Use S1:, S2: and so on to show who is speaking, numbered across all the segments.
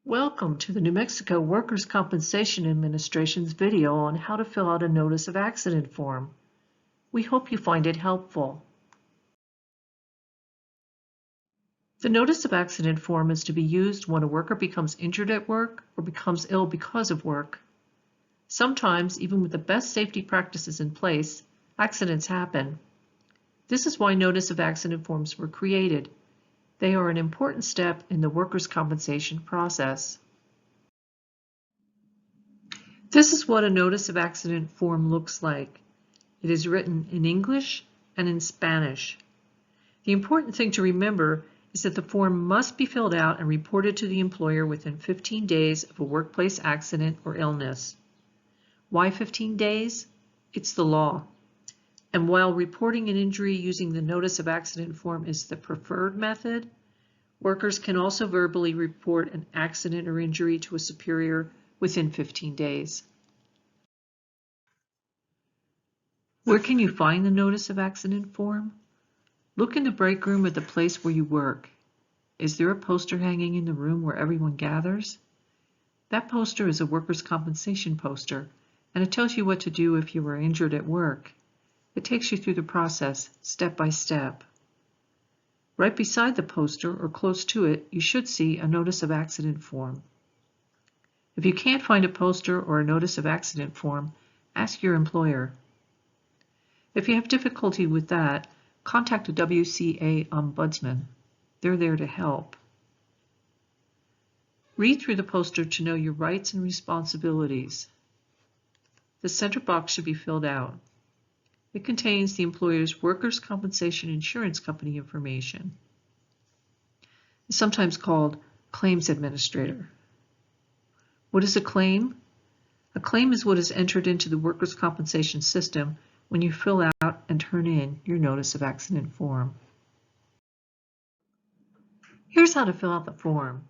S1: Welcome to the New Mexico Workers' Compensation Administration's video on how to fill out a Notice of Accident form. We hope you find it helpful. The Notice of Accident form is to be used when a worker becomes injured at work or becomes ill because of work. Sometimes, even with the best safety practices in place, accidents happen. This is why Notice of Accident forms were created. They are an important step in the workers' compensation process. This is what a Notice of Accident form looks like. It is written in English and in Spanish. The important thing to remember is that the form must be filled out and reported to the employer within 15 days of a workplace accident or illness. Why 15 days? It's the law. And while reporting an injury using the Notice of Accident form is the preferred method, workers can also verbally report an accident or injury to a superior within 15 days. Where can you find the Notice of Accident form? Look in the break room at the place where you work. Is there a poster hanging in the room where everyone gathers? That poster is a workers' compensation poster, and it tells you what to do if you were injured at work. It takes you through the process, step by step. Right beside the poster, or close to it, you should see a Notice of Accident form. If you can't find a poster or a Notice of Accident form, ask your employer. If you have difficulty with that, contact a WCA ombudsman. They're there to help. Read through the poster to know your rights and responsibilities. The center box should be filled out. It contains the employer's workers' compensation insurance company information. It's sometimes called claims administrator. What is a claim? A claim is what is entered into the workers' compensation system when you fill out and turn in your Notice of Accident form. Here's how to fill out the form.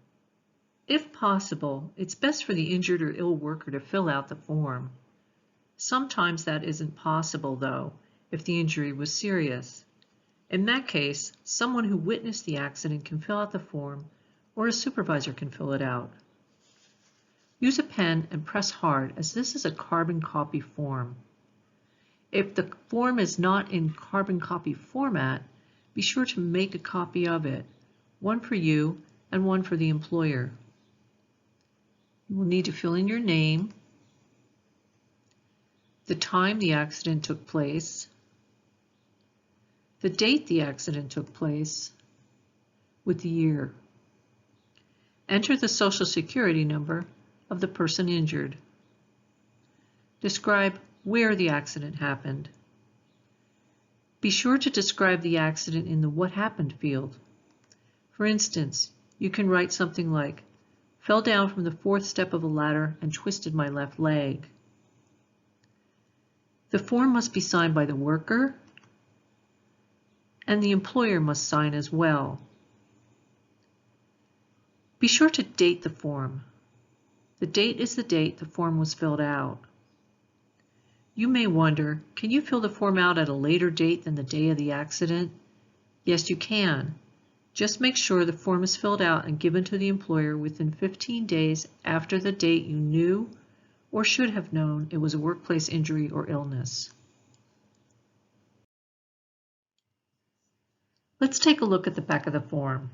S1: If possible, it's best for the injured or ill worker to fill out the form. Sometimes that isn't possible, though, if the injury was serious. In that case, someone who witnessed the accident can fill out the form, or a supervisor can fill it out. Use a pen and press hard, as this is a carbon copy form. If the form is not in carbon copy format, be sure to make a copy of it, one for you and one for the employer. You will need to fill in your name, the time the accident took place, the date the accident took place, with the year. Enter the Social Security number of the person injured. Describe where the accident happened. Be sure to describe the accident in the What Happened field. For instance, you can write something like, fell down from the 4th step of a ladder and twisted my left leg. The form must be signed by the worker, and the employer must sign as well. Be sure to date the form. The date is the date the form was filled out. You may wonder, can you fill the form out at a later date than the day of the accident? Yes, you can. Just make sure the form is filled out and given to the employer within 15 days after the date you knew or should have known it was a workplace injury or illness. Let's take a look at the back of the form.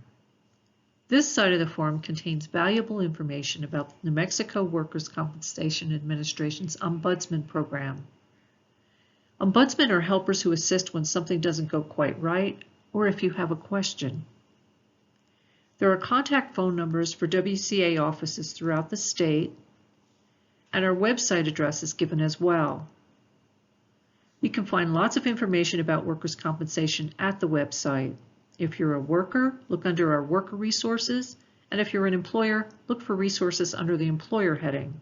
S1: This side of the form contains valuable information about the New Mexico Workers' Compensation Administration's Ombudsman program. Ombudsmen are helpers who assist when something doesn't go quite right or if you have a question. There are contact phone numbers for WCA offices throughout the state, and our website address is given as well. You can find lots of information about workers' compensation at the website. If you're a worker, look under our worker resources, and if you're an employer, look for resources under the employer heading.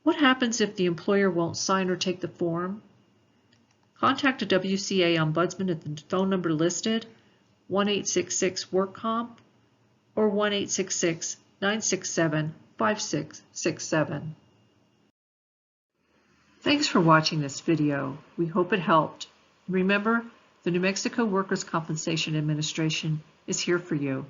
S1: What happens if the employer won't sign or take the form? Contact a WCA ombudsman at the phone number listed, 1-866-WORK-COMP or 1-866-967-5667. Thanks for watching this video. We hope it helped. Remember, the New Mexico Workers' Compensation Administration is here for you.